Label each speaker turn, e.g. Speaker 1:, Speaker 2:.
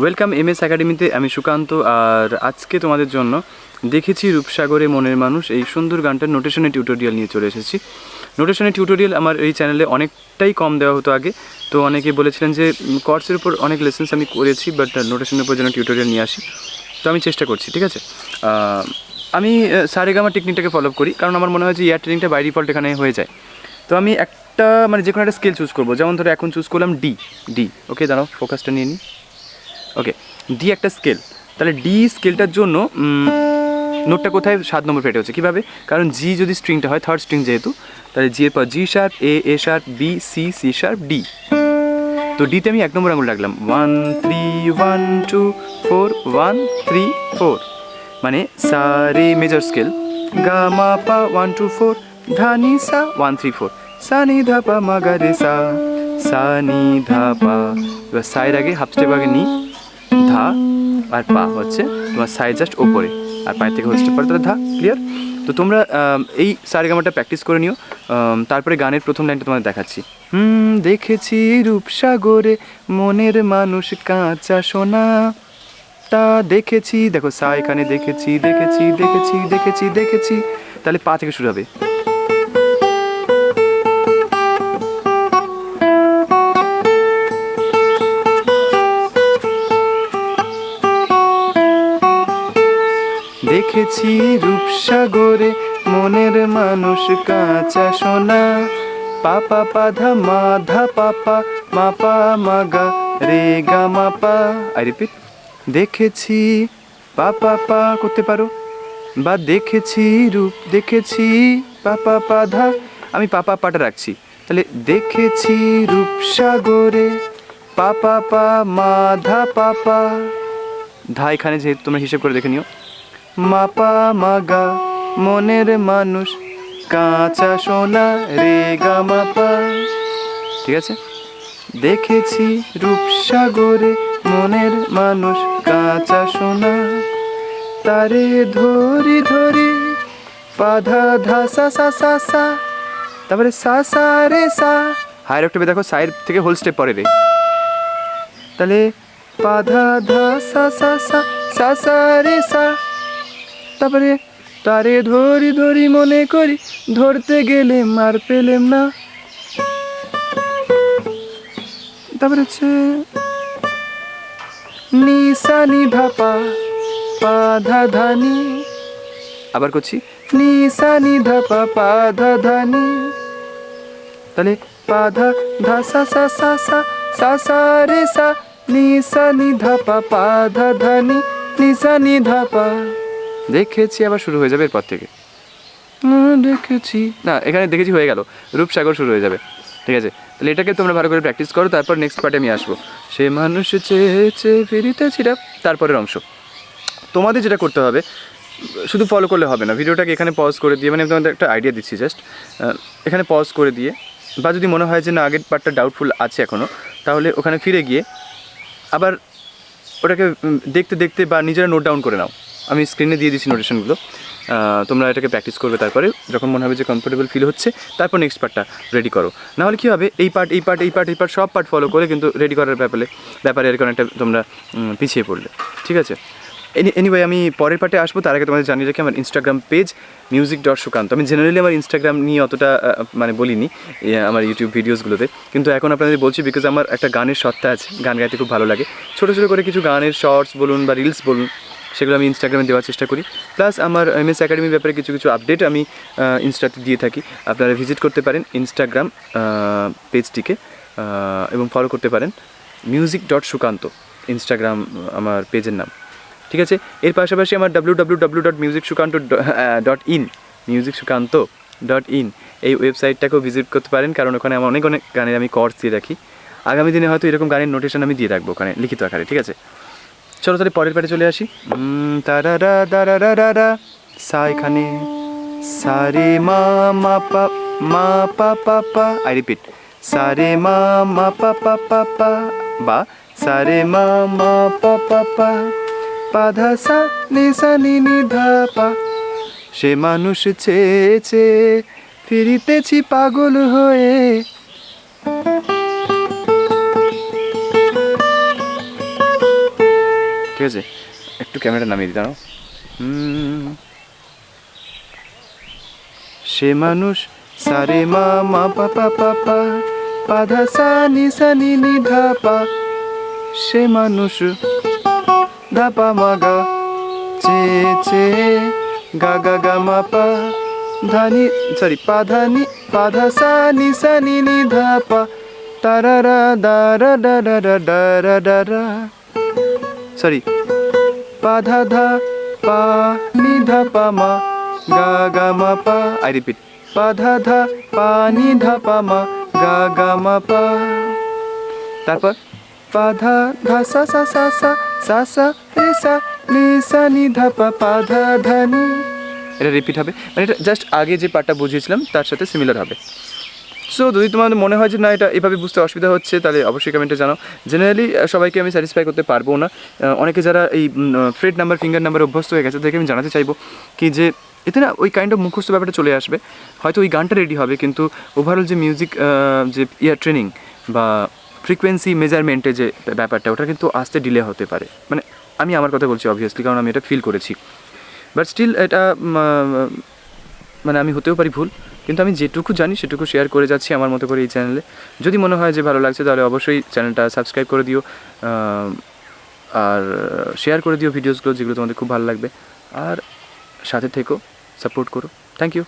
Speaker 1: Welcome MS একাডেমিতে। আমি সুকান্ত, আর আজকে তোমাদের জন্য দেখেছি রূপসাগরে মনের মানুষ এই সুন্দর গানটার নোটেশনের টিউটোরিয়াল নিয়ে চলে এসেছি। নোটেশনের টিউটোরিয়াল আমার এই চ্যানেলে অনেকটাই কম দেওয়া হতো আগে, তো অনেকে বলেছিলেন যে কোর্সের উপর অনেক লেসেন্স আমি করেছি, বাট নোটেশনের উপর যেন টিউটোরিয়াল নিয়ে আসি, তো আমি চেষ্টা করছি। ঠিক আছে, আমি সারেগামা টেকনিকটাকে ফলো করি, কারণ আমার মনে হয় যে ইয়ার ট্রেনিংটা বাই ডিফল্ট এখানে হয়ে যায়। তো আমি একটা যে কোনো একটা স্কেল চুজ করবো, যেমন ধরো এখন চুজ করলাম ডি। ওকে, দাঁড়াও ফোকাসটা নিয়ে নিই। ওকে, ডি একটা স্কেল, তাহলে ডি স্কেলটার জন্য নোটটা কোথায় 7 নম্বর ফ্রেটে হচ্ছে, কীভাবে? কারণ জি যদি স্ট্রিংটা হয়, থার্ড স্ট্রিং যেহেতু, তাহলে জি এর পর G sharp, A sharp, B C sharp, D. তো ডিতে আমি 1 নম্বর আঙুল রাখলাম, 1 3 1 2 4 1 3 4, মানে সা রে মেজর স্কেল, গা মা পা 1 2 4, ধা নি সা 1 3 4, সা নি ধা পা মা গা রে সা, সা নি ধা পা। এবার সাইড আগে হাফ স্টেপ আগে নি, ধা আর পা হচ্ছে তোমার সাইড জাস্ট ওপরে, আর পায়ের থেকে হোল স্টেপ পরে তাহলে ধা। ক্লিয়ার? তো তোমরা এই সারেগামাটা প্র্যাকটিস করে নিও। তারপরে গানের প্রথম লাইনটা তোমাদের দেখাচ্ছি। দেখেছি রূপসাগরে মনের মানুষ কাঁচা সোনা, তা দেখেছি, দেখো সা এখানে দেখেছি দেখেছি দেখেছি দেখেছি দেখেছি, তাহলে পা থেকে শুরু হবে। দেখেছি রূপসাগরে মনের মানুষ কাঁচা সোনা, পাপা পাধা মাধা পাপা মাপা মাগা রে গা মাপা। আই রিপিট, দেখেছি পাপা পা করতে পারো, বা দেখেছি রূপ দেখেছি পাপা পাধা, আমি পাপা পাটা রাখছি, তাহলে দেখেছি রূপসাগরে পাপা পা মাধা পাপা, ধা এখানে যেহেতু তোমরা হিসেব করে দেখে নিও, মাপা মাগা মনের মানুষ কাঁচা সোনা রে গা মাপা। ঠিক আছে, দেখেছি রূপসাগরে মনের মানুষ কাঁচা সোনা, তারে ধরি ধরি পাধা ধা সা সা সা সা, তারপরে সা সা রে সা, হায়ার অক্টেভে দেখো সাইড থেকে হোল স্টেপ পরে রে, তাহলে পাধা ধা সা সা সা সা সা রে সা, তারপরে তারে ধরি ধরি মনে করি ধরতে গেলে মার পেলেম না, তারপরে হচ্ছে নি সা নি ধা পা পা ধা ধা নি, আবার করছি নি সা নি ধা পা পা ধা ধা নি, তাহলে পা ধা ধা সা সা সা সা সা সা রে সা, নি সা নি ধা পা পা ধা ধা নি, নি সা নি ধা পা। দেখেছি আবার শুরু হয়ে যাবে এরপর থেকে, দেখেছি না, এখানে দেখেছি হয়ে গেল, রূপসাগর শুরু হয়ে যাবে। ঠিক আছে, তাহলে এটাকে তোমরা ভালো করে প্র্যাকটিস করো, তারপর নেক্সট পার্টে আমি আসবো। সে মানুষ চেয়ে চেয়ে ফিরিতেছিটা তারপরের অংশ। তোমাদের যেটা করতে হবে, শুধু ফলো করলে হবে না, ভিডিওটাকে এখানে পজ করে দিয়ে, মানে তোমাদের একটা আইডিয়া দিচ্ছি জাস্ট, এখানে পজ করে দিয়ে, বা যদি মনে হয় যে না আগের পার্টটা ডাউটফুল আছে এখনও, তাহলে ওখানে ফিরে গিয়ে আবার ওটাকে দেখতে দেখতে বা নিজেরা নোট ডাউন করে নাও। আমি স্ক্রিনে দিয়ে দিচ্ছি নোটেশনগুলো, তোমরা এটাকে প্র্যাকটিস করবে, তারপরে যখন মনে হবে যে কমফোর্টেবল ফিল হচ্ছে, তারপর নেক্সট পার্টটা রেডি করো। নাহলে কী হবে, এই পার্ট সব পার্ট ফলো করে কিন্তু রেডি করার ব্যাপারে এরকম একটা তোমরা পিছিয়ে পড়লে। ঠিক আছে, এনিওয়ে আমি পরের পার্টে আসবো, তার আগে তোমাদের জানিয়ে রাখি আমার ইনস্টাগ্রাম পেজ music.সুকান্ত। আমি জেনারেলি আমার ইনস্টাগ্রাম নিয়ে অতটা মানে বলিনি আমার ইউটিউব ভিডিওসগুলোতে, কিন্তু এখন আপনাদের বলছি বিকজ আমার একটা গানের সত্তা আছে, গান গাইতে খুব ভালো লাগে। ছোটো ছোটো করে কিছু গানের শর্টস বলুন বা রিলস বলুন, সেগুলো আমি ইনস্টাগ্রামে দেওয়ার চেষ্টা করি। প্লাস আমার এমএস একাডেমির ব্যাপারে কিছু আপডেট আমি ইনস্টাতে দিয়ে থাকি, আপনারা ভিজিট করতে পারেন ইনস্টাগ্রাম পেজটিকে, এবং ফলো করতে পারেন music.সুকান্ত ইনস্টাগ্রাম আমার পেজের নাম। ঠিক আছে, এর পাশাপাশি আমার www.musicsukanto.in এই ওয়েবসাইটটাকেও ভিজিট করতে পারেন, কারণ ওখানে আমার অনেক গানের আমি কোর্স দিয়ে রাখি। আগামী দিনে হয়তো এরকম গানের নোটেশন আমি দিয়ে রাখবো ওখানে লিখিত আকারে। ঠিক আছে, চলো তাহলে পরের পাটে চলে আসি। তারারা দারারা সা, এখানে সা রে মা মা পা মা পা পা পা, আই রিপিট, সা রে মা মা পা পা পা পা, বা সা রে মা মা পা পা পা, পা ধা সা নি সা নি নি ধা পা, সে মানুষ চেয়ে চেয়ে ফিরিতেছি পাগল হয়ে। ঠিক আছে, একটু ক্যামেরাটা নামিয়ে দিই, দাঁড়াও। সে মানুষ সারে মা মা পা পা পা পা পা ধা সা নি ধা পা, সে মানুষ ধা পা মা গা চে চে গা গা গা মা পা ধা নি, সরি পা ধা সা নি ধা পা তারা রা দা রা ডা ডা ডা ডা রা ডা রা, সরি পা ধা পা নি ধা পা মা গা গা মা পা, আই রিপিট পা ধা পা নি ধা পা মা গা গা মা পা, তারপর পা ধা সা সা সা সা সা সা রে সা নি ধা পা ধা নি। এটা রিপিট হবে, মানে এটা জাস্ট আগে যে পার্টটা বুঝিয়েছিলাম তার সাথে সিমিলার হবে। সো যদি তোমাদের মনে হয় যে না এটা এভাবে বুঝতে অসুবিধা হচ্ছে, তাহলে অবশ্যই কমেন্টে জানাও। জেনারেলি সবাইকে আমি স্যাটিসফাই করতে পারবো না। অনেকে যারা এই ফ্রেড নাম্বার ফিঙ্গার নাম্বার অভ্যস্ত হয়ে গেছে তাদেরকে আমি জানাতে চাইবো কি যে এতে না ওই কাইন্ড অফ মুখস্থ ব্যাপারটা চলে আসবে, হয়তো ওই গানটা রেডি হবে কিন্তু ওভারঅল যে মিউজিক যে ট্রেনিং বা ফ্রিকোয়েন্সি মেজারমেন্টে যে ব্যাপারটা ওটা কিন্তু আসতে ডিলে হতে পারে। মানে আমি আমার কথা বলছি অবভিয়াসলি, কারণ আমি এটা ফিল করেছি। বাট স্টিল এটা মানে আমি হতেও পারি ভুল, কিন্তু আমি যেটুকু জানি সেটুকু শেয়ার করে যাচ্ছি আমার মতো করে এই চ্যানেলে। যদি মনে হয় যে ভালো লাগছে তাহলে অবশ্যই চ্যানেলটা সাবস্ক্রাইব করে দিও, আর শেয়ার করে দিও ভিডিওসগুলো যেগুলো তোমাদের খুব ভালো লাগবে, আর সাথে থেকো, সাপোর্ট করো। Thank you.